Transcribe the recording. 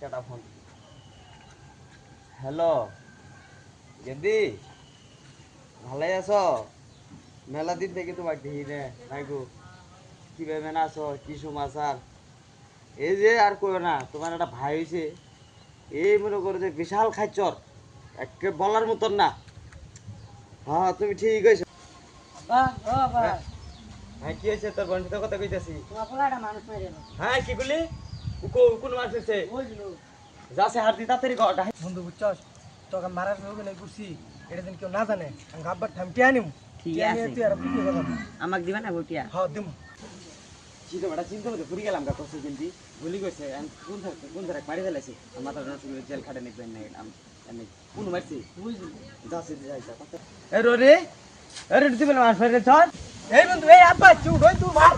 কেটা phone. Hello Gede, ভালোই আছো? মেলা দিন থেকে তোমাকে দেখি নে নাই গো। কিভাবে না আছো, কি সমাচার? এই যে আর কইও না, তোমার একটা ভাই হয়েছে, এই মনে করো যে বিশাল খাইচর, একে বলার মতন না। হ্যাঁ তুমি ঠিক হয়েছো। হ্যাঁ কি হয়েছে, তোর বন্ধুদের কথা কইতাছি। হ্যাঁ কি বলি, কোন মাছ হয়েছে? যাচ্ছে হাত দি তাড়াতাড়ি কর। বন্ধু বুঝছস তোকে মারার লোক নাই করছি, এটা যেন কেউ না জানে। আমি গাব্বার ঠামটিয়া নিম, ঠিক টিয়া নিয়ে আছে। তুই আর বুঝতে পারবি। আমাক দিবা না বটিয়া? হ্যাঁ দিম। চিন্তা চিন্তা করতে ঘুরে গেলাম গা কষ্ট কিন্তু ভুলি গেছে। কোন ধারে মারি ফেলেছে মাথা নষ্ট করে জেল খাটে নিবেন না। আমি কোন মারছি যাচ্ছে যাই। এই রোরে, এই রোরে তুই বলে মাছ ফেলে চল। এই বন্ধু, এই আব্বা চুপ হই তুই মার।